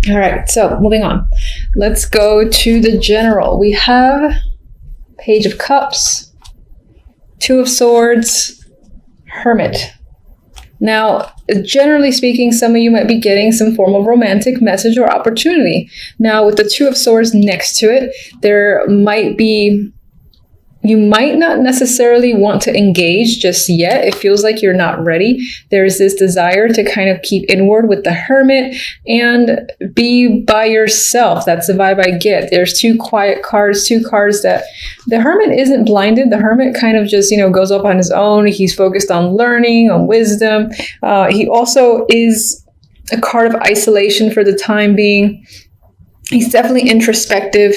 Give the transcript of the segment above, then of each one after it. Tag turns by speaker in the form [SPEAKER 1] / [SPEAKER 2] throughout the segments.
[SPEAKER 1] All right, so moving on. Let's go to the general. We have Page of Cups, Two of Swords, Hermit. Now, generally speaking, some of you might be getting some form of romantic message or opportunity. Now, with the Two of Swords next to it, you might not necessarily want to engage just yet. It feels like you're not ready. There's this desire to kind of keep inward with the Hermit and be by yourself. That's the vibe I get. There's two quiet cards, two cards that the Hermit isn't blinded. The Hermit kind of just, goes up on his own. He's focused on learning, on wisdom. He also is a card of isolation for the time being. He's definitely introspective.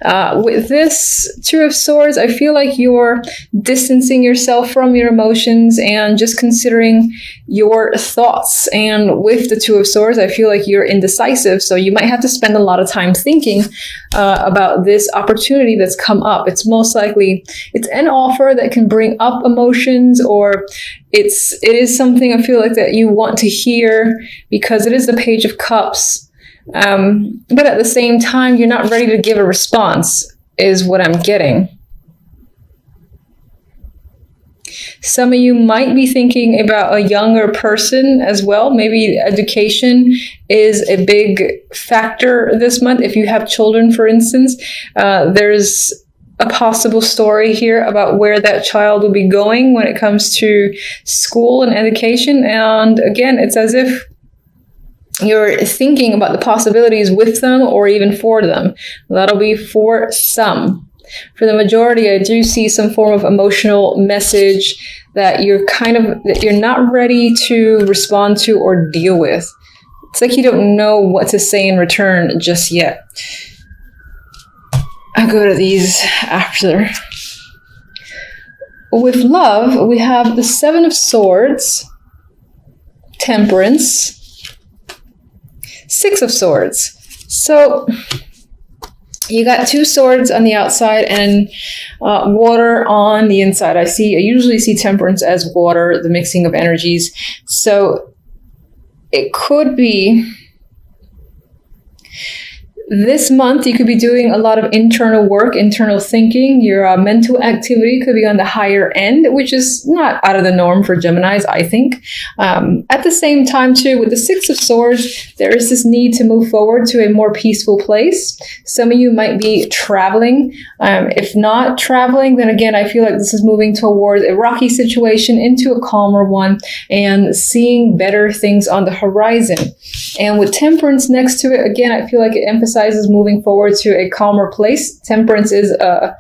[SPEAKER 1] With this Two of Swords, I feel like you're distancing yourself from your emotions and just considering your thoughts. And with the Two of Swords, I feel like you're indecisive. So you might have to spend a lot of time thinking about this opportunity that's come up. It's most likely, it's an offer that can bring up emotions, or it is something I feel like that you want to hear because it is the Page of Cups. But at the same time, you're not ready to give a response, is what I'm getting. Some of you might be thinking about a younger person as well. Maybe education is a big factor this month. If you have children, for instance, there's a possible story here about where that child will be going when it comes to school and education. And again, it's as if you're thinking about the possibilities with them or even for them. That'll be for some. For the majority, I do see some form of emotional message that you're not ready to respond to or deal with. It's like you don't know what to say in return just yet. I'll go to these after. With love, we have the Seven of Swords, Temperance, Six of Swords. So you got two swords on the outside and water on the inside. I usually see Temperance as water, the mixing of energies. So it could be this month, you could be doing a lot of internal work, internal thinking. Your mental activity could be on the higher end, which is not out of the norm for Geminis, I think. At the same time, too, with the Six of Swords, there is this need to move forward to a more peaceful place. Some of you might be traveling. If not traveling, then again, I feel like this is moving towards a rocky situation into a calmer one and seeing better things on the horizon. And with Temperance next to it, again, I feel like it emphasizes moving forward to a calmer place. Temperance is a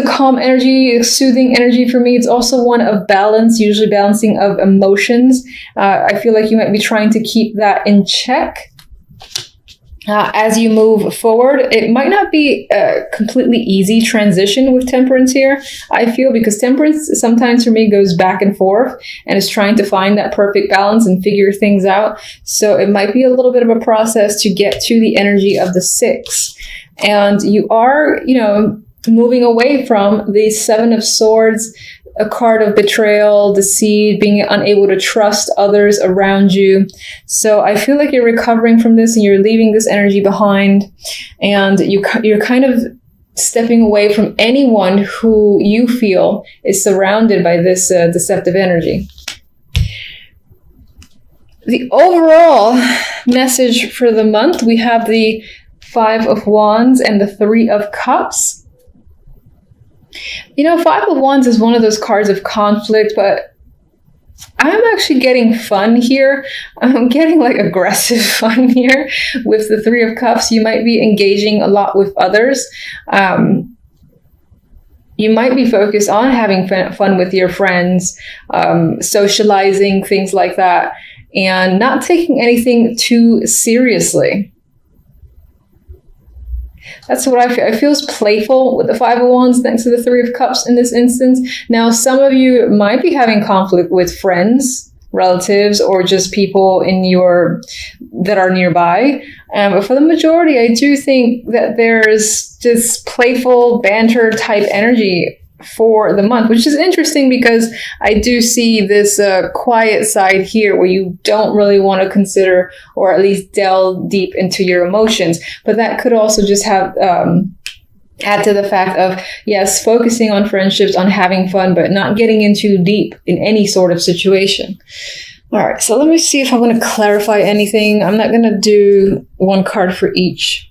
[SPEAKER 1] calm energy, a soothing energy for me. It's also one of balance, usually balancing of emotions. I feel like you might be trying to keep that in check. As you move forward, it might not be a completely easy transition with Temperance here, I feel, because Temperance sometimes for me goes back and forth and is trying to find that perfect balance and figure things out. So it might be a little bit of a process to get to the energy of the Six. And you are, moving away from the Seven of Swords, a card of betrayal, deceit, being unable to trust others around you. So I feel like you're recovering from this and you're leaving this energy behind, and you're kind of stepping away from anyone who you feel is surrounded by this deceptive energy. The overall message for the month, we have the Five of Wands and the Three of Cups. Five of Wands is one of those cards of conflict, but I'm actually getting fun here. I'm getting aggressive fun here. With the Three of Cups, you might be engaging a lot with others. You might be focused on having fun with your friends, socializing, things like that, and not taking anything too seriously. That's what I feel. It feels playful with the Five of Wands next to the Three of Cups in this instance. Now, some of you might be having conflict with friends, relatives, or just people that are nearby. But for the majority, I do think that there's this playful banter type energy for the month, which is interesting because I do see this quiet side here where you don't really want to consider or at least delve deep into your emotions. But that could also just have add to the fact of, yes, focusing on friendships, on having fun, but not getting in too deep in any sort of situation. All right, so let me see if I want to clarify anything. I'm not going to do one card for each.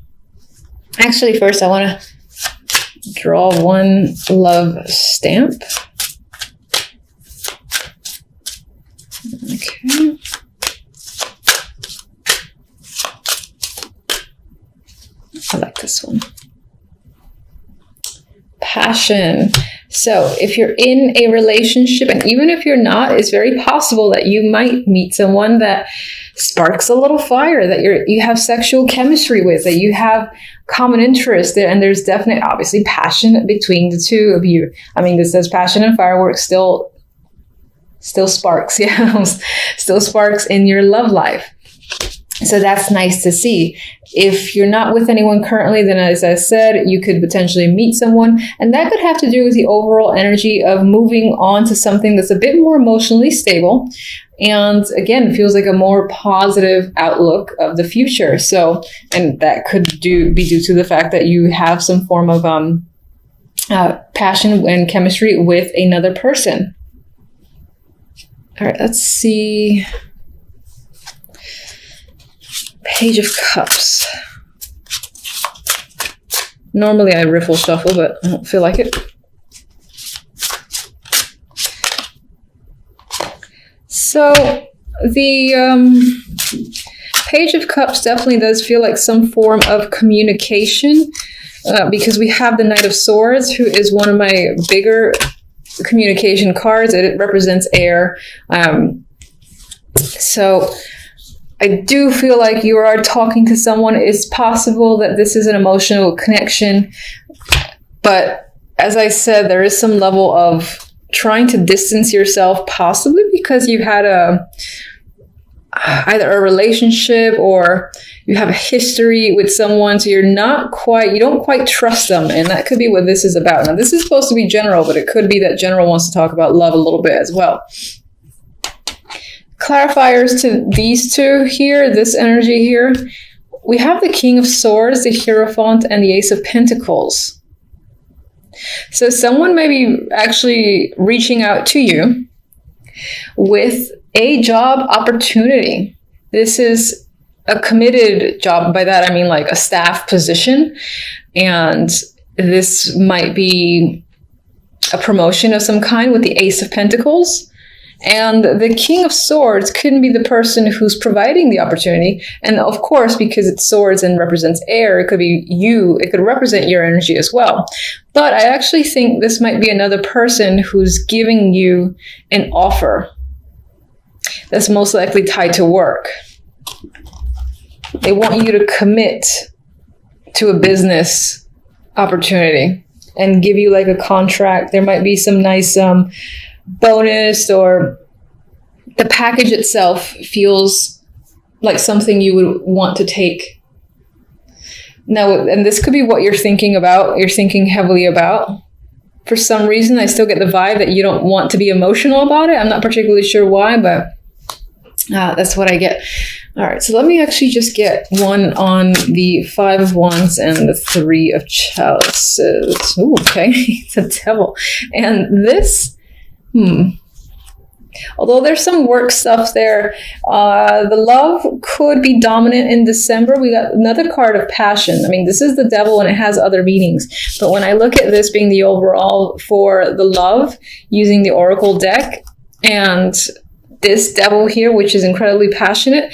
[SPEAKER 1] Actually, first I want to draw one love stamp. Okay. I like this one. Passion. So if you're in a relationship, and even if you're not, it's very possible that you might meet someone that sparks a little fire, that you have sexual chemistry with, that you have common interest there, and there's definite, obviously, passion between the two of you. I mean, this says passion and fireworks still sparks, yeah, still sparks in your love life. So that's nice to see. If you're not with anyone currently, then as I said, you could potentially meet someone, and that could have to do with the overall energy of moving on to something that's a bit more emotionally stable. And again, feels like a more positive outlook of the future. So, and that could be due to the fact that you have some form of passion and chemistry with another person. All right, let's see. Page of Cups. Normally I riffle shuffle, but I don't feel like it. So the Page of Cups definitely does feel like some form of communication because we have the Knight of Swords, who is one of my bigger communication cards. It represents air. So I do feel like you are talking to someone. It's possible that this is an emotional connection. But as I said, there is some level of trying to distance yourself, possibly because you've had either a relationship or you have a history with someone, so you don't quite trust them. And that could be what this is about. Now, this is supposed to be general, but it could be that general wants to talk about love a little bit as well. Clarifiers to these two here, this energy here, we have the King of Swords, the Hierophant, and the Ace of Pentacles. So someone may be actually reaching out to you with a job opportunity. This is a committed job. By that, I mean like a staff position. And this might be a promotion of some kind with the Ace of Pentacles. And the King of Swords couldn't be the person who's providing the opportunity. And of course, because it's swords and represents air, it could be you. It could represent your energy as well. But I actually think this might be another person who's giving you an offer that's most likely tied to work. They want you to commit to a business opportunity and give you like a contract. There might be some nice bonus, or the package itself feels like something you would want to take. Now, and this could be what you're thinking about, you're thinking heavily about. For some reason, I still get the vibe that you don't want to be emotional about it. I'm not particularly sure why, but that's what I get. All right, so let me actually just get one on the Five of Wands and the Three of Chalices. Ooh, okay, it's a devil. And this, although there's some work stuff there, the love could be dominant in December. We got another card of passion. I mean, this is the devil and it has other meanings. But when I look at this being the overall for the love, using the Oracle deck, and this devil here, which is incredibly passionate,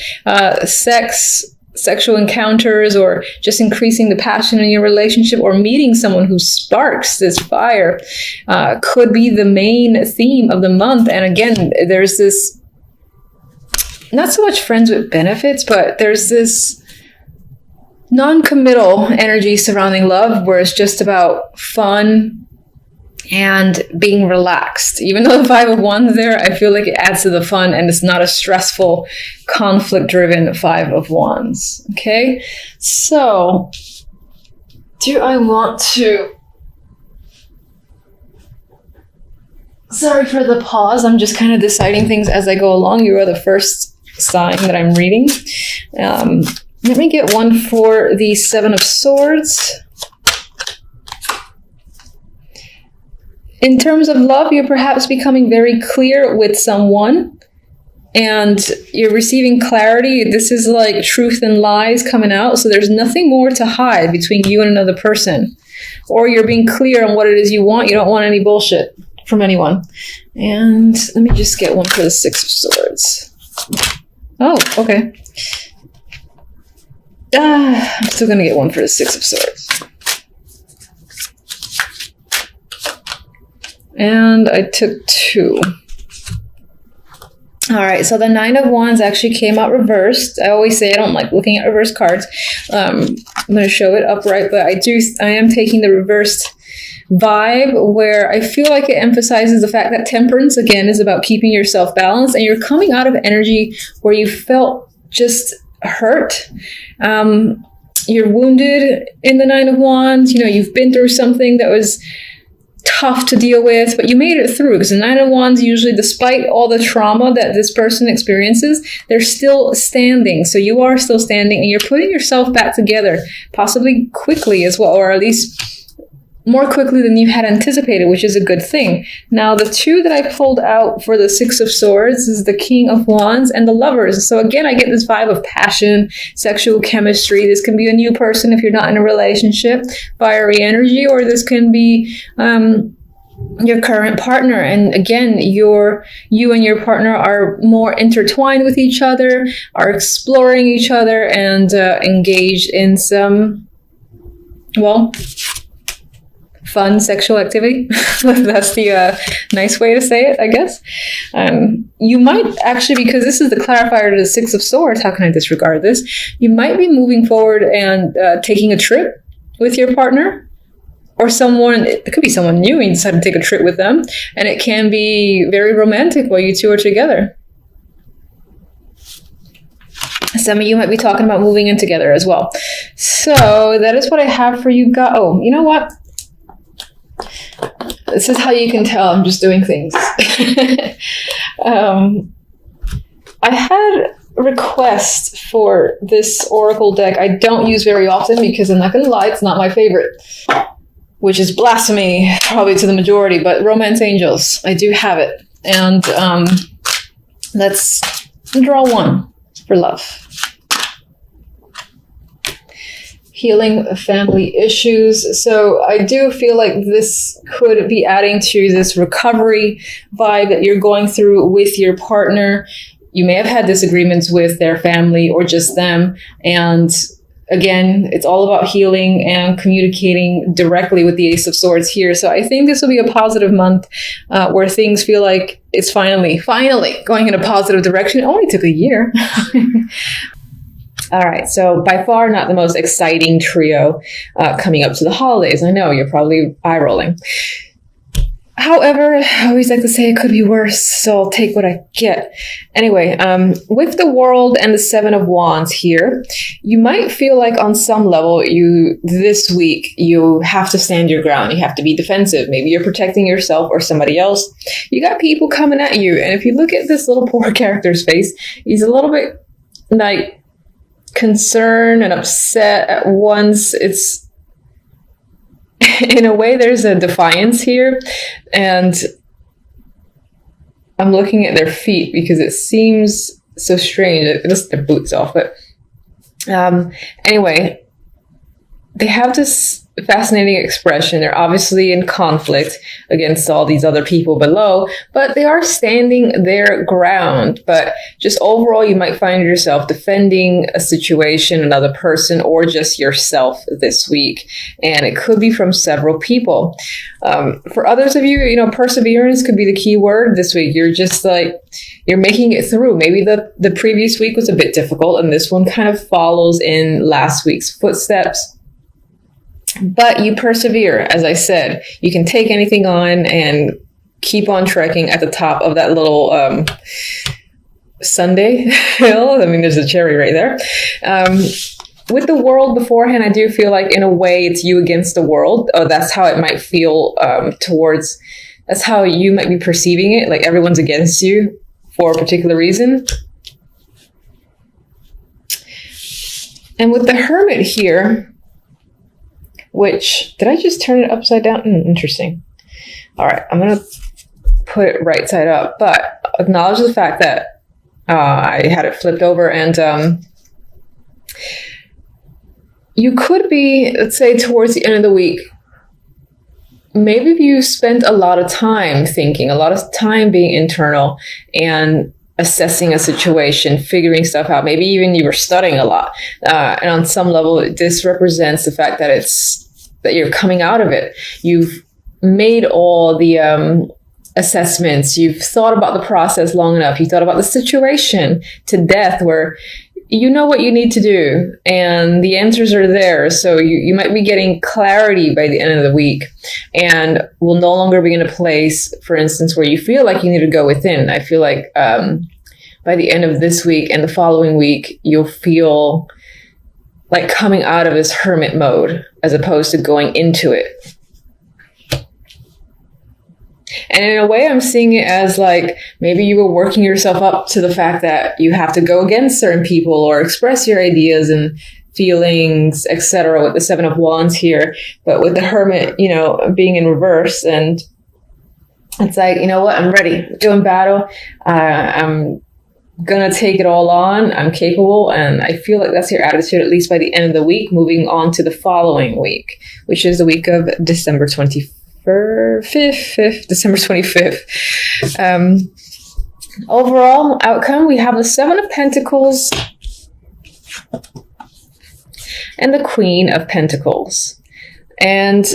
[SPEAKER 1] sexual encounters, or just increasing the passion in your relationship, or meeting someone who sparks this fire, could be the main theme of the month. And again, there's this, not so much friends with benefits, but there's this non-committal energy surrounding love where it's just about fun and being relaxed. Even though the Five of Wands there, I feel like it adds to the fun, and it's not a stressful, conflict-driven Five of Wands. Okay, so do I want to Sorry for the pause. I'm just kind of deciding things as I go along. You are the first sign that I'm reading. Let me get one for the Seven of Swords. In terms of love, you're perhaps becoming very clear with someone and you're receiving clarity. This is like truth and lies coming out. So there's nothing more to hide between you and another person. Or you're being clear on what it is you want. You don't want any bullshit from anyone. And let me just get one for the Six of Swords. Oh, okay. I'm still going to get one for the Six of Swords. And I took two. All right, so the Nine of Wands actually came out reversed. I always say I don't like looking at reverse cards. I'm going to show it upright, but I am taking the reversed vibe where I feel like it emphasizes the fact that temperance, again, is about keeping yourself balanced, and you're coming out of energy where you felt just hurt. You're wounded in the Nine of Wands. You know, you've been through something that was tough to deal with, but you made it through, because the Nine of Wands usually, despite all the trauma that this person experiences, they're still standing. So you are still standing and you're putting yourself back together, possibly quickly as well, or at least more quickly than you had anticipated, which is a good thing. Now, the two that I pulled out for the Six of Swords is the King of Wands and the Lovers. So again, I get this vibe of passion, sexual chemistry. This can be a new person if you're not in a relationship, fiery energy, or this can be your current partner. And again, you and your partner are more intertwined with each other, are exploring each other, and engaged in some, well, fun sexual activity. That's the nice way to say it, I guess. You might actually, because this is the clarifier to the Six of Swords, how can I disregard this? You might be moving forward and taking a trip with your partner, or someone, it could be someone new and you decide to take a trip with them, and it can be very romantic while you two are together. Some of you might be talking about moving in together as well. So that is what I have for you guys. Oh, you know what? This is how you can tell I'm just doing things. I had a request for this oracle deck I don't use very often, because I'm not going to lie, it's not my favorite, which is blasphemy probably to the majority, but Romance Angels, I do have it. And let's draw one for love. Healing family issues. So I do feel like this could be adding to this recovery vibe that you're going through with your partner. You may have had disagreements with their family or just them. And again, it's all about healing and communicating directly with the Ace of Swords here. So I think this will be a positive month where things feel like it's finally going in a positive direction. It only took a year. All right, so by far not the most exciting trio coming up to the holidays. I know, you're probably eye-rolling. However, I always like to say it could be worse, so I'll take what I get. Anyway, with the World and the Seven of Wands here, you might feel like on some level this week you have to stand your ground. You have to be defensive. Maybe you're protecting yourself or somebody else. You got people coming at you, and if you look at this little poor character's face, he's a little bit like concerned and upset at once. It's in a way there's a defiance here, and I'm looking at their feet because it seems so strange. It looks their boots off, but anyway, they have this fascinating expression. They're obviously in conflict against all these other people below, but they are standing their ground. But just overall, you might find yourself defending a situation, another person, or just yourself this week. And it could be from several people. For others of you, perseverance could be the key word this week. You're just like, you're making it through. Maybe the previous week was a bit difficult, and this one kind of follows in last week's footsteps. But you persevere, as I said. You can take anything on and keep on trekking at the top of that little Sunday hill. I mean, there's a cherry right there. With the World beforehand, I do feel like in a way it's you against the world. That's how it might feel towards That's how you might be perceiving it, like everyone's against you for a particular reason. And with the Hermit here, which, did I just turn it upside down? Interesting. All right, I'm going to put it right side up, but acknowledge the fact that I had it flipped over, and you could be, let's say, towards the end of the week, maybe if you spent a lot of time thinking, a lot of time being internal and assessing a situation, figuring stuff out. Maybe even you were studying a lot. And on some level, this represents the fact that you're coming out of it. You've made all the assessments. You've thought about the process long enough. You thought about the situation to death, where you know what you need to do and the answers are there. So you might be getting clarity by the end of the week, and will no longer be in a place, for instance, where you feel like you need to go within. I feel like by the end of this week and the following week, you'll feel like coming out of this hermit mode as opposed to going into it. And in a way, I'm seeing it as like maybe you were working yourself up to the fact that you have to go against certain people or express your ideas and feelings, etc. with the Seven of Wands here. But with the Hermit, you know, being in reverse, and it's like, you know what, I'm ready. Doing battle. I'm gonna take it all on. I'm capable. And I feel like that's your attitude, at least by the end of the week, moving on to the following week, which is the week of December 25th. December 25th. Overall outcome, we have the Seven of Pentacles and the Queen of Pentacles. And,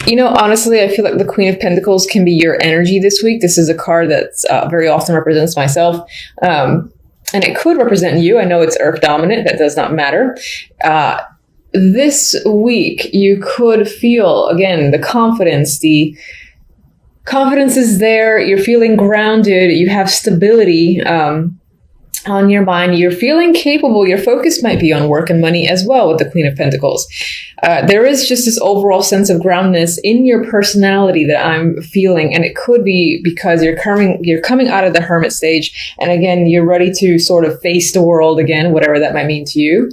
[SPEAKER 1] you know, honestly, I feel like the Queen of Pentacles can be your energy this week. This is a card that's very often represents myself. And it could represent you. I know it's Earth dominant. That does not matter. This week, you could feel, again, the confidence. The confidence is there. You're feeling grounded. You have stability on your mind. You're feeling capable. Your focus might be on work and money as well with the Queen of Pentacles. There is just this overall sense of groundedness in your personality that I'm feeling. And it could be because you're coming out of the Hermit stage. And again, you're ready to sort of face the world again, whatever that might mean to you.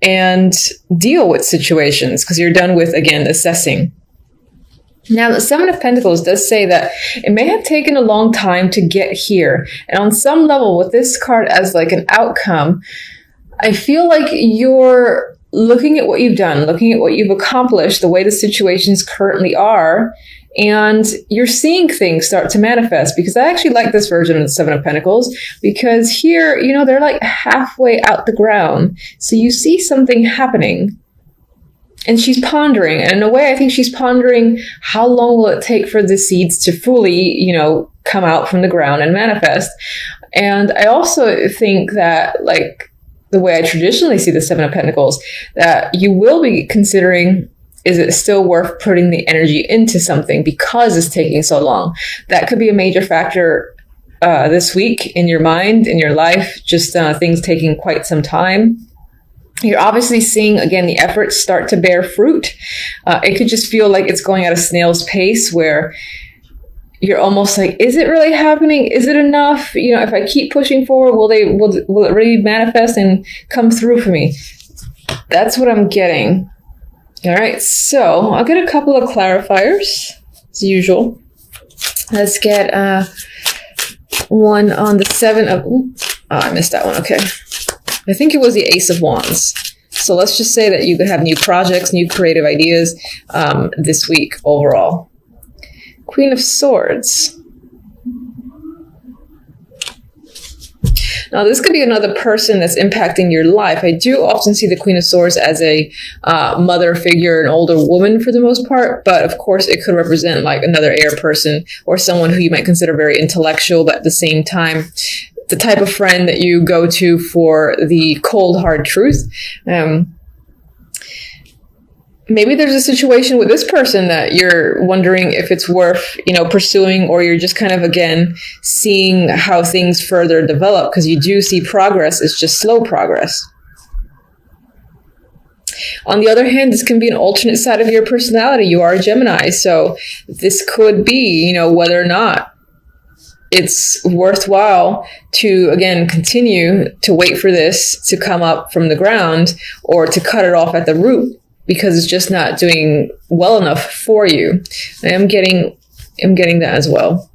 [SPEAKER 1] And deal with situations because you're done with, again, assessing. Now, the Seven of Pentacles does say that it may have taken a long time to get here. And on some level, with this card as like an outcome, I feel like you're looking at what you've done, looking at what you've accomplished, the way the situations currently are, and you're seeing things start to manifest. Because I actually like this version of the Seven of Pentacles, because here, you know, they're like halfway out the ground. So you see something happening. And she's pondering. And in a way, I think she's pondering, how long will it take for the seeds to fully, you know, come out from the ground and manifest? And I also think that, like, the way I traditionally see the Seven of Pentacles, that you will be considering, is it still worth putting the energy into something because it's taking so long? That could be a major factor this week in your mind, in your life, just things taking quite some time. You're obviously seeing, again, the efforts start to bear fruit. It could just feel like it's going at a snail's pace, where you're almost like, is it really happening? Is it enough? You know, if I keep pushing forward, will it really manifest and come through for me? That's what I'm getting. All right, so I'll get a couple of clarifiers, as usual. Let's get one on the Seven of... Oh, I missed that one. Okay. I think it was the Ace of Wands. So let's just say that you could have new projects, new creative ideas this week overall. Queen of Swords. Now, this could be another person that's impacting your life. I do often see the Queen of Swords as a mother figure, an older woman for the most part. But of course, it could represent like another air person or someone who you might consider very intellectual, but at the same time, the type of friend that you go to for the cold, hard truth. Maybe there's a situation with this person that you're wondering if it's worth, you know, pursuing, or you're just kind of, again, seeing how things further develop, because you do see progress. It's just slow progress. On the other hand, this can be an alternate side of your personality. You are a Gemini, so this could be, whether or not it's worthwhile to, again, continue to wait for this to come up from the ground or to cut it off at the root because it's just not doing well enough for you. I'm getting that as well.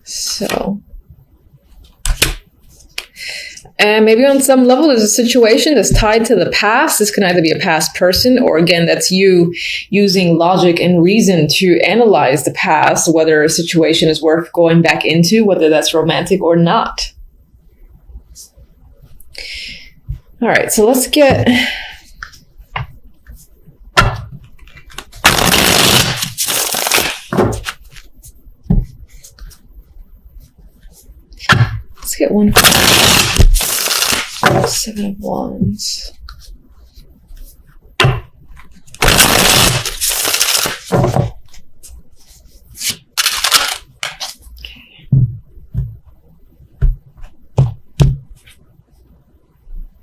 [SPEAKER 1] So, and maybe on some level, there's a situation that's tied to the past. This can either be a past person or, again, that's you using logic and reason to analyze the past, whether a situation is worth going back into, whether that's romantic or not. All right, so let's get... Let's get one. 7 of Wands.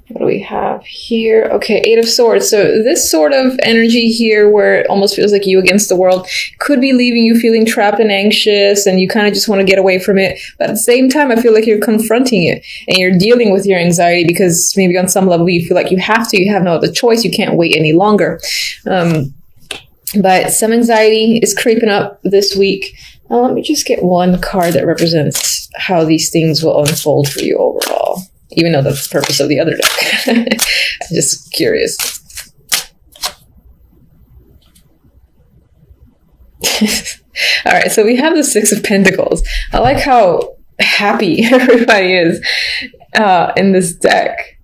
[SPEAKER 1] What do we have here? Okay, 8 of Swords. So this sort of energy here where it almost feels like you against the world could be leaving you feeling trapped and anxious and you kind of just want to get away from it. But at the same time, I feel like you're confronting it and you're dealing with your anxiety because maybe on some level you feel like you have no other choice. You can't wait any longer. But some anxiety is creeping up this week. Let me just get one card that represents how these things will unfold for you overall. Even though that's the purpose of the other deck. I'm just curious. All right, so we have the 6 of Pentacles. I like how happy everybody is in this deck.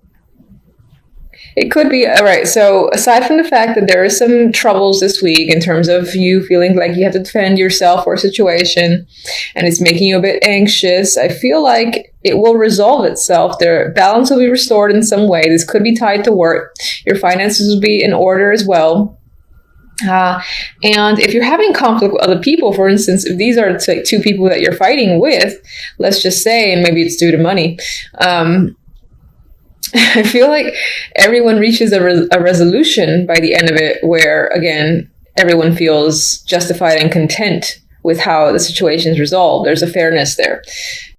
[SPEAKER 1] It could be, all right, so aside from the fact that there are some troubles this week in terms of you feeling like you have to defend yourself or a situation and it's making you a bit anxious, I feel like it will resolve itself. Their balance will be restored in some way. This could be tied to work. Your finances will be in order as well. And if you're having conflict with other people, for instance, if these are like 2 people that you're fighting with, let's just say, and maybe it's due to money, I feel like everyone reaches a resolution by the end of it where, again, everyone feels justified and content with how the situation is resolved. There's a fairness there.